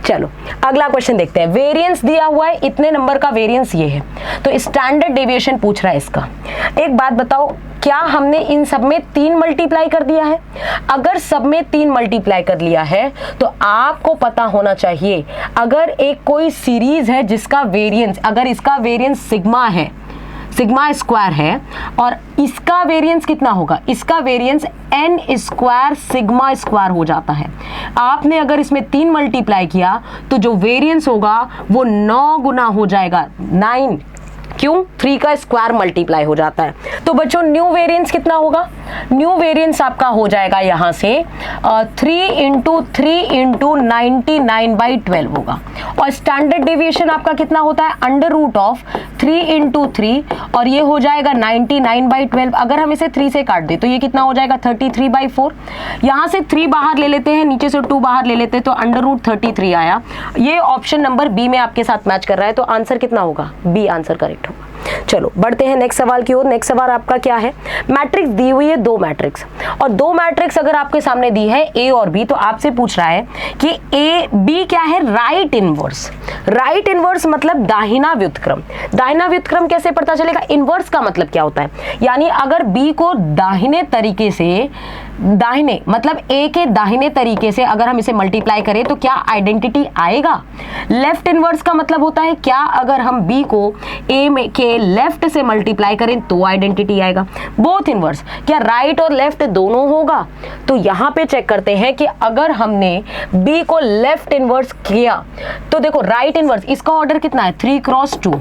चलो अगला क्वेश्चन देखते हैं। वेरिएंस दिया हुआ है, इतने नंबर का वेरिएंस ये है, तो स्टैंडर्ड डेविएशन पूछ रहा है इसका। एक बात बताओ, क्या हमने इन सब में 3 मल्टीप्लाई कर दिया है? अगर सब में 3 मल्टीप्लाई कर लिया है तो आपको पता होना चाहिए, अगर एक कोई सीरीज है जिसका वेरिएंस, अगर इसका वेरिएंस सिग्मा है, सिग्मा स्क्वायर है, और इसका वेरिएंस कितना होगा, इसका variance n square sigma square हो जाता है। आपने अगर इसमें 3 मल्टीप्लाई किया तो जो वेरिएंस होगा वो 9 गुना हो जाएगा, 9, क्यों, 3 का स्क्वायर मल्टीप्लाई हो जाता है। तो बच्चों न्यू वेरिएंस कितना होगा, न्यू वेरिएंस आपका हो जाएगा यहाँ से 3 × 3 × 99/12 होगा, और स्टैंडर्ड डेविएशन आपका कितना होता है, अंडर रूट ऑफ 3 × 3, और ये हो जाएगा 99/12। अगर हम इसे 3 से काट दे तो ये कितना हो जाएगा 33/4। यहाँ से 3 बाहर ले लेते हैं, नीचे से 2 बाहर ले लेते हैं, तो अंडर रूट 33 आया। ये ऑप्शन नंबर बी में आपके साथ मैच कर रहा है, तो आंसर कितना होगा, बी आंसर करेक्ट होगा। चलो बढ़ते हैं नेक्स्ट सवाल की ओर। नेक्स्ट सवाल आपका क्या है, मैट्रिक्स दी हुई है 2 मैट्रिक्स, और 2 मैट्रिक्स अगर आपके सामने दी है ए और बी, तो आपसे पूछ रहा है कि ए बी क्या है, राइट इनवर्स। राइट इनवर्स मतलब दाहिना व्युत्क्रम। दाहिना व्युत्क्रम कैसे पता चलेगा, इनवर्स का मतलब क्या होता है, यानी अगर बी को दाहिने तरीके से, दाहिने मतलब ए के दाहिने तरीके से अगर हम इसे मल्टीप्लाई करें तो क्या आइडेंटिटी आएगा। लेफ्ट इनवर्स का मतलब होता है क्या अगर हम बी को ए में के लेफ्ट से मल्टीप्लाई करें तो आइडेंटिटी आएगा। बोथ इनवर्स, क्या राइट और लेफ्ट दोनों होगा, तो यहां पे चेक करते हैं कि अगर हमने बी को लेफ्ट इनवर्स किया तो देखो राइट इनवर्स, इसका ऑर्डर कितना है 3 × 2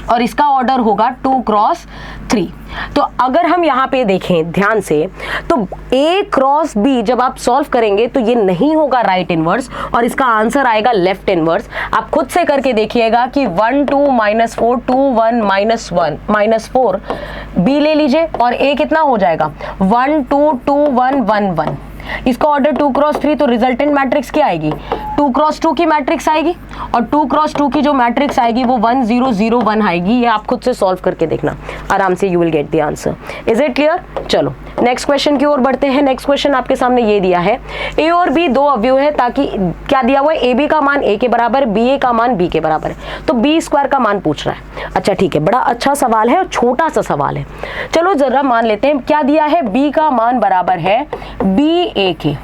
और इसका ऑर्डर होगा 2 × 3। तो अगर हम यहाँ पे देखें ध्यान से तो A क्रॉस B जब आप सॉल्व करेंगे तो ये नहीं होगा राइट इनवर्स और इसका आंसर आएगा लेफ्ट इनवर्स। आप खुद से करके देखिएगा कि 1 2 -4 2 1 -1 -4 B ले लीजिए और A कितना हो जाएगा 1 2 2 1 1 1। इसका ऑर्डर 2 × 3 तो रिजल्टेंट मैट्रिक्स क्या आएगी 2 × 2 की मैट्रिक्स आएगी और 2 × 2 की जो मैट्रिक्स आएगी वो 1 0 0 1 आएगी। ये आप खुद से सॉल्व करके देखना आराम से, you will get the answer. Is it clear? चलो नेक्स्ट क्वेश्चन की ओर बढ़ते हैं। नेक्स्ट क्वेश्चन आपके सामने ये दिया है ए और बी दो अवयव है, ताकि क्या दिया हुआ है ए बी का मान ए के बराबर, बी ए का मान बी के बराबर है, तो बी स्क्वायर का मान पूछ रहा है। अच्छा ठीक है, बड़ा अच्छा सवाल है और छोटा सा सवाल है। चलो जरा मान लेते हैं क्या दिया है, बी का मान बराबर है बी ए के।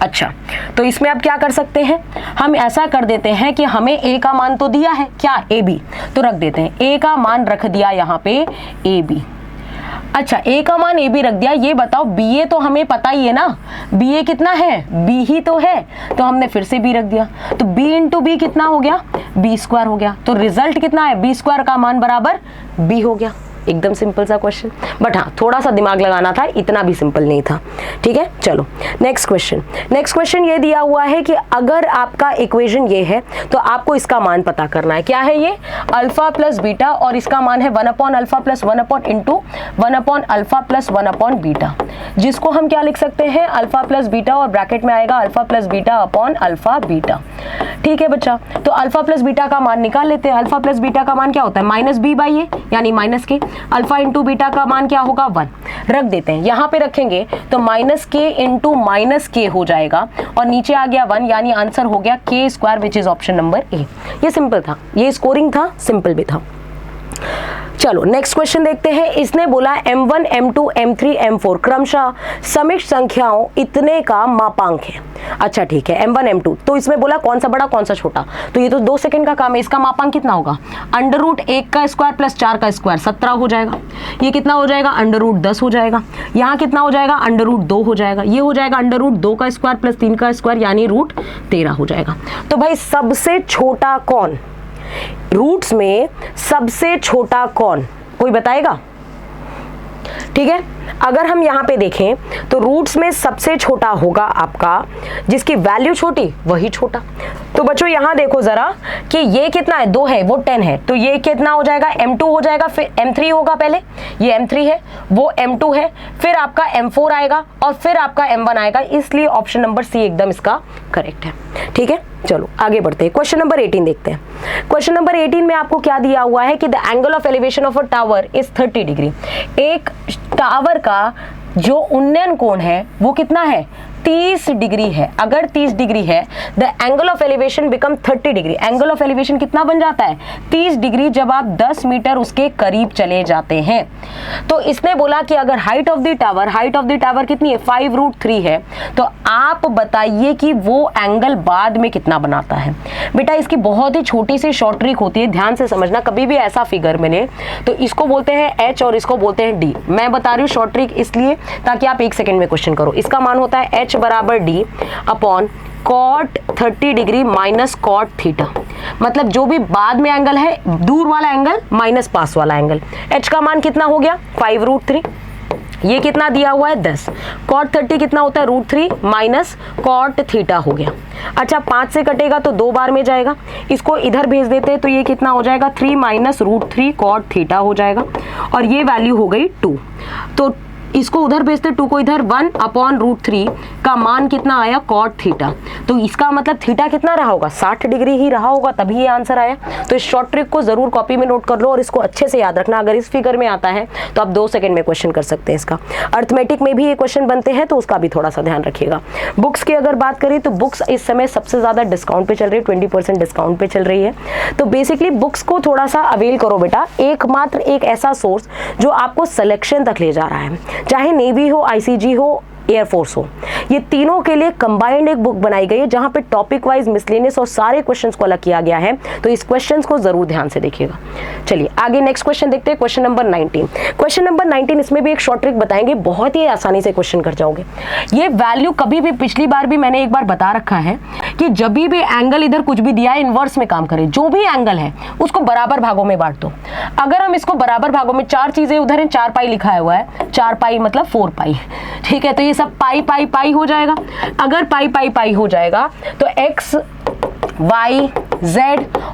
अच्छा तो इसमें अब क्या कर सकते हैं, हम ऐसा कर देते हैं कि हमें ए का मान तो दिया है क्या ए बी, तो रख देते हैं ए का मान रख दिया यहाँ पे ए बी। अच्छा ए का मान ए बी रख दिया, ये बताओ बी ए तो हमें पता ही है ना, बी ए कितना है बी ही तो है, तो हमने फिर से बी रख दिया, तो बी इंटू बी कितना हो गया बी स्क्वायर हो गया। तो रिजल्ट कितना है बी स्क्वायर का मान बराबर बी हो गया। एकदम सिंपल सा क्वेश्चन, बट हाँ थोड़ा सा दिमाग लगाना था, इतना भी सिंपल नहीं था। ठीक है चलो नेक्स्ट क्वेश्चन। नेक्स्ट क्वेश्चन ये दिया हुआ है कि अगर आपका इक्वेशन ये है तो आपको इसका मान पता करना है। क्या है ये अल्फा प्लस बीटा और इसका मान है 1/अल्फा प्लस 1/अल्फा प्लस 1/बीटा, जिसको हम क्या लिख सकते हैं अल्फा प्लस बीटा और ब्रैकेट में आएगा alpha plus beta upon alpha beta. ठीक है बच्चा, तो अल्फा प्लस बीटा का मान निकाल लेते हैं। अल्फा प्लस बीटा का मान क्या होता है -b/a यानी माइनस के, अल्फा इंटू बीटा का मान क्या होगा 1, रख देते हैं। यहाँ पे रखेंगे तो माइनस के इंटू माइनस के हो जाएगा और नीचे आ गया 1, यानी आंसर हो गया के square, which is option number A. ये सिंपल था, ये स्कोरिंग था, सिंपल भी था। चलो नेक्स्ट क्वेश्चन देखते हैं। इसने बोला m1 m2 m3 m4 क्रमशः समिश्र संख्याओं इतने का मापांक है। अच्छा ठीक है, m1 m2, तो इसमें बोला कौन सा बड़ा कौन सा छोटा, तो ये तो 2 सेकंड का काम है। इसका मापांक कितना होगा, अंडर रूट 1 का स्क्वायर प्लस 4 का स्क्वायर 17 हो जाएगा। ये कितना हो जाएगा, अंडर रूट 10 हो जाएगा। यहाँ कितना हो जाएगा, अंडर रूट 2 हो जाएगा। ये हो जाएगा अंडर रूट 2 का स्क्वायर प्लस 3 का स्क्वायर, यानी रूट 13 हो जाएगा। तो भाई सबसे छोटा कौन, रूट्स में सबसे छोटा कौन, कोई बताएगा? ठीक है, अगर हम यहाँ पे देखें तो रूट्स में सबसे छोटा होगा आपका, जिसकी वैल्यू छोटी वही छोटा। तो बच्चों यहाँ देखो जरा कि ये कितना है, 2 है, वो 10 है, तो ये कितना हो जाएगा, m2 हो जाएगा, फिर m3 होगा, पहले ये m3 है, वो m2 है, फिर आपका m4 आएगा और फिर आपका m1 आएगा। इसलिए ऑप्शन नंबर सी एकदम इसका करेक्ट है। ठीक है, चलो आगे बढ़ते हैं। क्वेश्चन नंबर 18 देखते हैं। क्वेश्चन नंबर 18 में आपको क्या दिया हुआ है कि the angle of elevation of a tower is 30 degree. एक टावर का जो उन्नयन कोण है वो कितना है, 30 डिग्री है। अगर 30 डिग्री है, the angle of elevation become 30 degree. Angle of elevation कितना बन जाता है, 30 डिग्री, जब आप 10 मीटर उसके करीब चले जाते हैं। तो इसने बोला कि अगर हाइट ऑफ द टावर कितनी है, 5√3 है, तो आप बताइए कि वो एंगल बाद में कितना बनाता है। बेटा इसकी बहुत ही छोटी सी शॉर्ट ट्रिक होती है, ध्यान से समझना। कभी भी ऐसा फिगर मिले तो इसको बोलते हैं एच और इसको बोलते हैं डी। मैं बता रही हूँ शॉर्ट ट्रिक इसलिए ताकि आप 1 सेकेंड में क्वेश्चन करो। इसका मान होता है एच बराबर D upon cot 30 degree minus cot theta. मतलब जो भी बाद में एंगल है, दूर वाला एंगल माइनस पास वाला एंगल। एच का मान कितना हो गया, 5√3। ये कितना दिया हुआ है, 10। कॉट 30 कितना होता है, √3 माइनस कॉट थीटा हो गया। अच्छा 5 से कटेगा तो 2 बार में जाएगा, इसको इधर भेज देते हैं तो ये कितना हो जाएगा, 3 माइनस √3 कॉट थीटा हो जाएगा। और ये वैल्यू हो गई 2। तो इसको उधर भेजते, 2 को इधर, 1 अपॉन √3 का मान कितना आया, कॉट थीटा। तो इसका मतलब थीटा कितना रहा होगा, 60 डिग्री ही रहा होगा, तभी ये आंसर आया। तो इस शॉर्ट ट्रिक को जरूर कॉपी में नोट कर लो और इसको अच्छे से याद रखना। अगर इस फिगर में आता है तो आप 2 सेकंड में क्वेश्चन कर सकते हैं इसका। अर्थमेटिक में भी ये क्वेश्चन बनते हैं तो उसका भी थोड़ा सा ध्यान रखिएगा। बुक्स की अगर बात करें तो बुक्स इस समय सबसे ज्यादा डिस्काउंट पे चल रही है, 20% डिस्काउंट पे चल रही है। तो बेसिकली बुक्स को थोड़ा सा अवेल करो बेटा। एकमात्र एक ऐसा सोर्स जो आपको सिलेक्शन तक ले जा रहा है, चाहे नेवी हो, आईसीजी हो, एयरफोर्स हो, ये तीनों के लिए कंबाइंड एक बुक बनाई गई है जहां पे टॉपिक वाइज मिसलेनियस और सारे क्वेश्चंस को अलग किया गया है। तो इस क्वेश्चंस को जरूर ध्यान से देखिएगा। चलिए आगे नेक्स्ट क्वेश्चन देखते हैं, क्वेश्चन नंबर 19। क्वेश्चन नंबर 19, इसमें भी एक शॉर्ट ट्रिक बताएंगे, बहुत ही आसानी से क्वेश्चन कर जाओगे। ये वैल्यू कभी भी, पिछली बार भी मैंने एक बार बता रखा है कि जब भी एंगल इधर कुछ भी दिया है इनवर्स में काम करे। जो भी एंगल है उसको बराबर भागों में बांट दो। अगर हम इसको बराबर भागों में, 4 चीजें उधर है, 4 पाई लिखा हुआ है, 4 पाई मतलब 4 पाई, ठीक है। तो ये सब पाई पाई पाई हो जाएगा। अगर पाई पाई पाई हो जाएगा तो x y z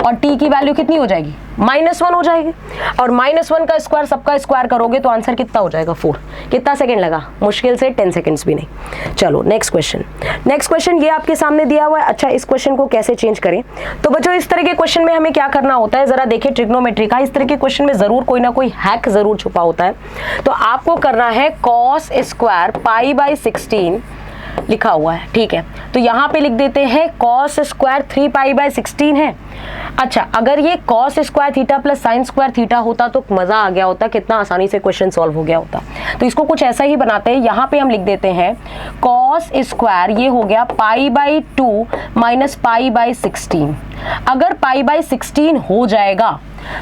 और t की वैल्यू कितनी हो जाएगी, -1 हो जाएगी। और -1 का स्क्वायर सबका स्क्वायर करोगे तो आंसर कितना हो जाएगा, 4। कितना सेकंड लगा, मुश्किल से 10 सेकंड्स भी नहीं। चलो नेक्स्ट क्वेश्चन। नेक्स्ट क्वेश्चन ये आपके सामने दिया हुआ है। अच्छा इस क्वेश्चन को कैसे चेंज करें, तो बच्चों इस तरह के क्वेश्चन में हमें क्या करना होता है, जरा देखिए ट्रिग्नोमेट्री का। इस तरह के क्वेश्चन में जरूर कोई ना कोई हैक जरूर छुपा होता है। तो आपको करना है cos स्क्वायर π/16 लिखा हुआ है, ठीक है। तो यहाँ पे लिख देते हैं cos स्क्वायर 3π/16 है। अच्छा अगर ये cos square theta plus sine square theta होता तो मजा आ गया होता, कितना आसानी से क्वेश्चन सॉल्व हो गया होता। तो इसको कुछ ऐसा ही बनाते हैं। यहाँ पे हम लिख देते हैं cos स्क्वायर, ये हो गया π/2 माइनस π/16। अगर π/16 हो जाएगा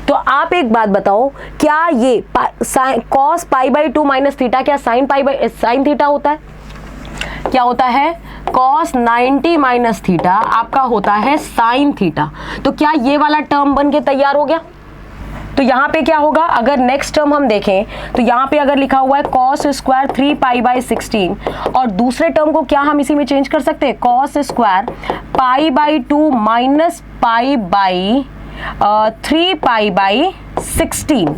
तो आप एक बात बताओ, क्या ये cos π/2 माइनस थीटा क्या साइन थीटा होता है, क्या होता है, cos 90 माइनस थीटा आपका होता है साइन थीटा। तो क्या ये वाला टर्म बन के तैयार हो गया। तो यहाँ पे क्या होगा, अगर नेक्स्ट टर्म हम देखें तो यहाँ पे अगर लिखा हुआ है cos स्क्वायर 3π/16 और दूसरे टर्म को क्या हम इसी में चेंज कर सकते हैं, cos स्क्वायर π/2 माइनस π/3π/16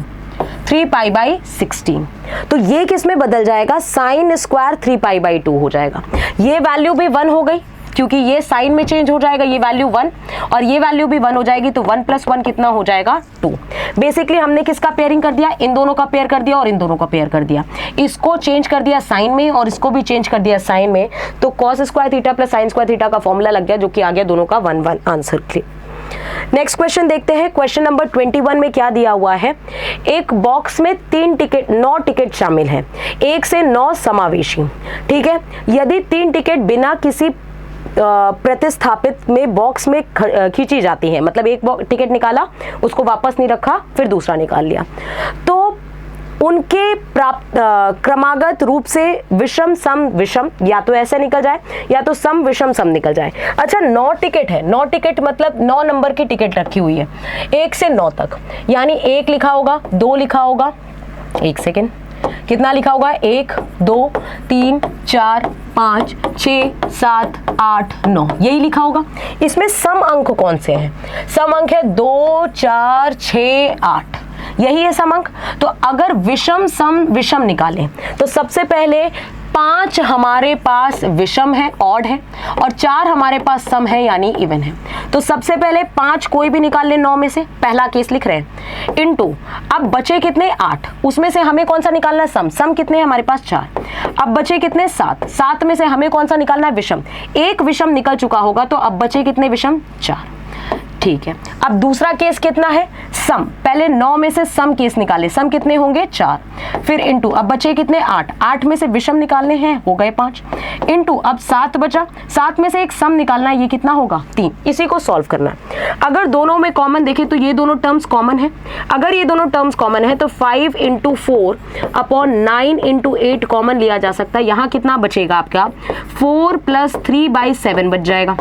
तो ये किस में बदल जाएगा, साइन स्क्वायर 3π/2 हो जाएगा। ये वैल्यू भी 1 हो गई, क्योंकि ये साइन में चेंज हो जाएगा, ये वैल्यू 1 और ये वैल्यू भी 1 हो जाएगी, तो 1 + 1 कितना हो जाएगा 2। बेसिकली हमने किसका पेयरिंग कर दिया, इन दोनों का पेयर कर दिया और इन दोनों का पेयर कर दिया, इसको चेंज कर दिया साइन में और इसको भी चेंज कर दिया साइन में, तो cos square theta plus sine square theta का फॉर्मूला लग गया, जो कि आ गया दोनों का 1-1 आंसर। क्लियर। नेक्स्ट क्वेश्चन देखते हैं। क्वेश्चन नंबर 21 में क्या दिया हुआ है, एक बॉक्स में 9 टिकट शामिल है, 1 से 9 समावेशी। ठीक है, यदि 3 टिकट बिना किसी प्रतिस्थापित में बॉक्स में खींची जाती है, मतलब एक टिकट निकाला, उसको वापस नहीं रखा, फिर दूसरा निकाल लिया, तो उनके प्राप्त क्रमागत रूप से विषम सम विषम, या तो ऐसे निकल जाए या तो सम विषम सम निकल जाए। अच्छा, 9 टिकट है, 9 टिकट मतलब 9 नंबर की टिकट रखी हुई है 1 से 9 तक, यानी 1 लिखा होगा, 2 लिखा होगा, 1 सेकेंड, कितना लिखा होगा, 1 2 3 4 5 6 7 8 9, यही लिखा होगा। इसमें सम अंक कौन से हैं, सम अंक है 2 4 6 8, यही है सम अंक। तो अगर विषम सम विषम निकालें तो सबसे पहले 5 हमारे पास विषम है, ऑड है, और 4 हमारे पास सम है यानी इवन है। तो सबसे पहले 5 कोई भी निकाल ले 9 में से, पहला केस लिख रहे हैं, इनटू अब बचे कितने 8, उसमें से हमें कौन सा निकालना है, सम, सम कितने हैं हमारे पास 4, अब बचे कितने 7, 7 में से हमें कौन सा निकालना है, विषम, एक विषम निकल चुका होगा, तो अब बचे कितने विषम 4। ठीक है, अब दूसरा केस कितना है, सम, पहले 9 में से सम केस निकाले, सम कितने होंगे 4, फिर इनटू अब बचे कितने 8, 8 में से विषम निकालने हैं, हो गए 5, इनटू अब 7 बचा, 7 में से एक सम निकालना है, ये कितना होगा 3, इसी को सॉल्व करना है। अगर दोनों में कॉमन देखें तो ये दोनों टर्म्स कॉमन है, अगर ये दोनों टर्म्स कॉमन है तो 5 × 4 / 9 × 8 कॉमन लिया जा सकता है। यहाँ कितना बचेगा आपका 4 + 3/7 बच जाएगा,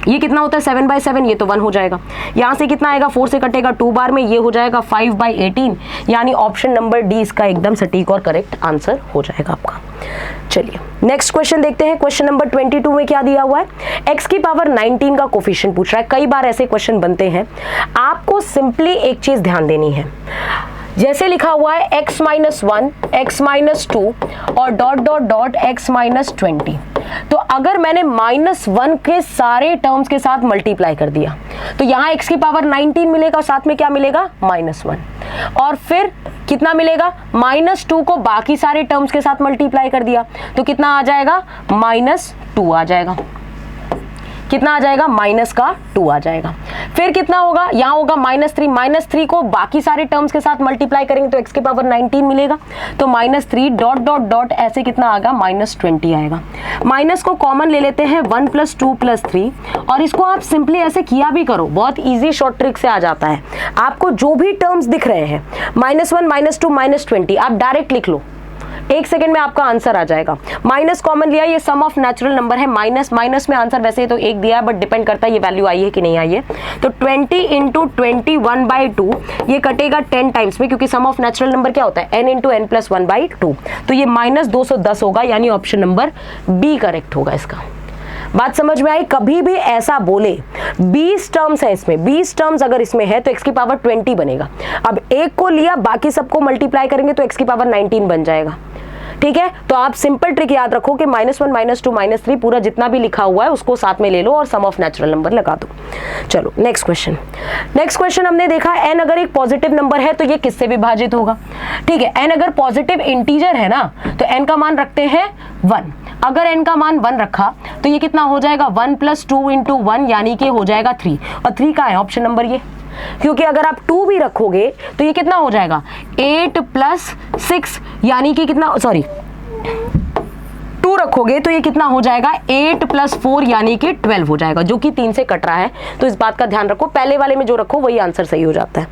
ये कितना होता है 7/7, ये तो 1 हो जाएगा। यहाँ से कितना आएगा, 4 से कटेगा 2 बार में, ये हो जाएगा 5/18, यानी ऑप्शन नंबर डी इसका एकदम सटीक और करेक्ट आंसर हो जाएगा आपका। चलिए नेक्स्ट क्वेश्चन देखते हैं। क्वेश्चन नंबर 22 में क्या दिया हुआ है, x की पावर 19 का कोफिशिएंट पूछ रहा है। कई बार ऐसे क्वेश्चन बनते हैं, आपको सिंपली एक चीज ध्यान देनी है, जैसे लिखा हुआ है x - 1 x - 2 और डॉट डॉट डॉट x - 20, तो अगर मैंने -1 के सारे टर्म्स के साथ मल्टीप्लाई कर दिया तो यहाँ x की पावर 19 मिलेगा, साथ में क्या मिलेगा -1, और फिर कितना मिलेगा -2 को बाकी सारे टर्म्स के साथ मल्टीप्लाई कर दिया तो कितना आ जाएगा -2 आ जाएगा, कितना आ जाएगा -2 आ जाएगा। फिर कितना होगा, यहाँ होगा -3 को बाकी सारे टर्म्स के साथ मल्टीप्लाई करेंगे तो x की पावर 19 मिलेगा, तो -3 डॉट डॉट डॉट ऐसे कितना आएगा -20 आएगा। माइनस को कॉमन ले लेते हैं 1 + 2 + 3, और इसको आप सिंपली ऐसे किया भी करो, बहुत इजी शॉर्ट ट्रिक से आ जाता है। आपको जो भी टर्म्स दिख रहे हैं -1 -2 -20 आप डायरेक्ट लिख लो, 1 सेकेंड में आपका आंसर आ जाएगा। माइनस कॉमन लिया, ये सम ऑफ नेचुरल नंबर है, माइनस में आंसर वैसे तो 1 दिया है, बट डिपेंड करता है ये वैल्यू आई है कि नहीं आई है। तो 20 × 21/2 ये कटेगा 10 टाइम्स में, क्योंकि सम ऑफ नेचुरल नंबर क्या होता है n × n + 1/2, तो ये -210 होगा, यानी ऑप्शन नंबर बी करेक्ट होगा इसका। बात समझ में आई। कभी भी ऐसा बोले 20 टर्म्स है इसमें, 20 टर्म्स अगर इसमें है तो x की पावर 20 बनेगा। अब एक को लिया, बाकी सबको मल्टीप्लाई करेंगे तो x की पावर 19 बन जाएगा। ठीक है, तो आप सिंपल ट्रिक याद रखो कि -1 -2 -3 पूरा जितना भी लिखा हुआ है उसको साथ में ले लो और सम ऑफ नेचुरल नंबर लगा दो। चलो नेक्स्ट क्वेश्चन हमने देखा n अगर एक पॉजिटिव नंबर है तो ये किससे विभाजित होगा। ठीक है, n अगर पॉजिटिव इंटीजर है ना तो n का मान रखते हैं 1। अगर n का मान 1 रखा तो ये कितना हो जाएगा 1 + 2 × 1 यानी कि हो जाएगा 3, और 3 का है ऑप्शन नंबर ये, क्योंकि अगर आप 2 भी रखोगे तो ये कितना हो जाएगा 8 + 6 यानी कि कितना, सॉरी 2 रखोगे तो ये कितना हो जाएगा 8 + 4 यानी कि 12 हो जाएगा, जो कि 3 से कट रहा है, तो इस बात का ध्यान रखो, पहले वाले में जो रखो वही आंसर सही हो जाता है।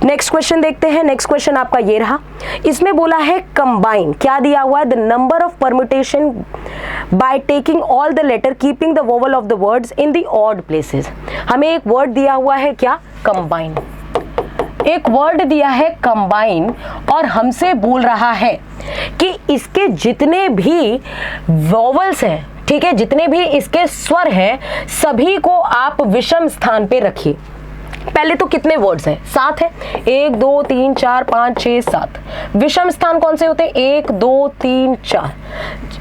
नेक्स्ट क्वेश्चन देखते हैं। नेक्स्ट क्वेश्चन आपका ये रहा, इसमें बोला है कंबाइन, क्या दिया हुआ है, the number of permutation by taking all the letter keeping the vowel of the words in the odd places. हमें एक वर्ड दिया हुआ है क्या, कंबाइन, एक वर्ड दिया है कंबाइन, और हमसे बोल रहा है कि इसके जितने भी वोवल्स हैं, ठीक है, जितने भी इसके स्वर हैं सभी को आप विषम स्थान पे रखिए। पहले तो कितने वर्ड्स हैं, 7 है, 1 2 3 4 5 6 7। विषम स्थान कौन से होते हैं, 1 2 3 4।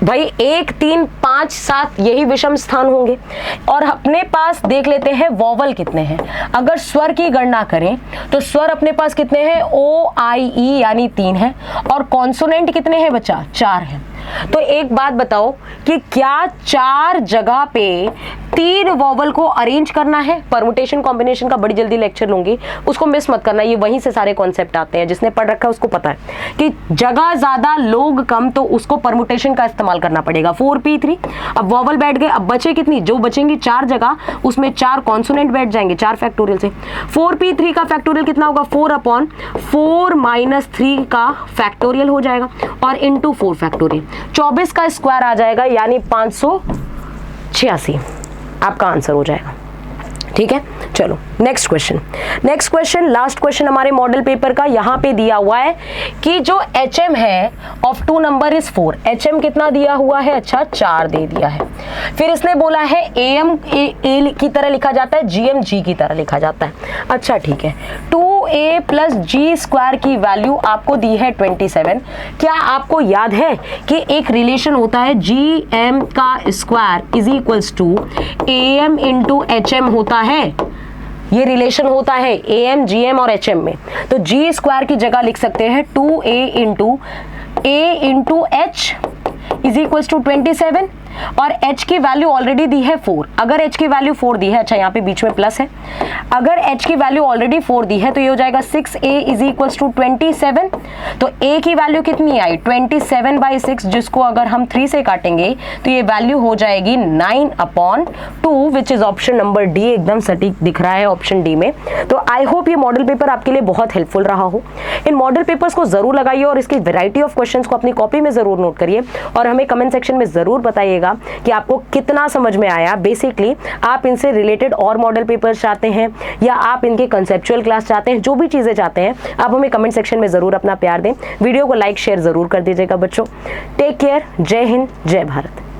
भाई 1 3 5 7 यही विषम स्थान होंगे। और अपने पास देख लेते हैं वॉवल कितने हैं। अगर स्वर की गणना करें तो स्वर अपने पास कितने हैं, ओ आई ई यानी 3 है, और कॉन्सोनेंट कितने हैं बच्चा, 4 हैं। तो एक बात बताओ कि क्या 4 जगह पे 3 वॉवल को अरेंज करना है। परमुटेशन कॉम्बिनेशन का बड़ी जल्दी लेक्चर लूंगी, उसको मिस मत करना, ये वहीं से सारे कॉन्सेप्ट आते हैं। जिसने पढ़ रखा है उसको पता है कि जगह ज्यादा लोग कम, तो उसको परमुटेशन का इस्तेमाल करना पड़ेगा। 4p3, अब वॉवल बैठ गए, अब बचे कितनी, जो बचेंगी 4 जगह, उसमें 4 कॉन्सोनेंट बैठ जाएंगे 4 फैक्टोरियल से। 4p3 का फैक्टोरियल कितना होगा, 4/4 - 3 का फैक्टोरियल हो जाएगा, और इंटू 4 फैक्टोरियल 24 का स्क्वायर आ जाएगा, यानी 586 आपका आंसर हो जाएगा। ठीक है, चलो नेक्स्ट क्वेश्चन लास्ट क्वेश्चन हमारे मॉडल पेपर का। यहाँ पे दिया हुआ है कि जो HM है ऑफ 2 नंबर इज 4। HM कितना दिया हुआ है, अच्छा 4 दे दिया है। फिर इसने बोला है AM A की तरह लिखा जाता है, GM G की तरह लिखा जाता है। अच्छा ठीक है, 2A + G² की वैल्यू आपको दी है 27। क्या आपको याद है कि एक रिलेशन होता है GM का square is equals to AM × HM होता है, ये रिलेशन होता है AM, GM और HM में। तो G² की जगह लिख सकते हैं 2A × A × H is equals to 27, और H की वैल्यू ऑलरेडी दी है 4। अगर H की वैल्यू 4 दी है, अच्छा यहाँ पे बीच में प्लस है, अगर H की वैल्यू ऑलरेडी 4 दी है तो ये हो जाएगा 6A इज इक्वल्स टू 27। तो A की वैल्यू कितनी आई, 27/6, जिसको अगर हम 3 से काटेंगे तो ये वैल्यू हो जाएगी 9/2, which is option number D. एकदम सटीक दिख रहा है ऑप्शन डी में। तो आई होप ये मॉडल पेपर आपके लिए बहुत हेल्पफुल रहा हो। इन मॉडल पेपर्स को जरूर लगाइए और इसकी वेराइटी ऑफ क्वेश्चंस को अपनी कॉपी में जरूर नोट करिए, और हमें कमेंट सेक्शन में जरूर बताइएगा कि आपको कितना समझ में आया। बेसिकली आप इनसे रिलेटेड और मॉडल पेपर्स चाहते हैं या आप इनके कंसेप्चुअल क्लास चाहते हैं, जो भी चीजें चाहते हैं आप हमें कमेंट सेक्शन में जरूर अपना प्यार दें। वीडियो को लाइक शेयर जरूर कर दीजिएगा बच्चों। टेक केयर, जय हिंद, जय भारत।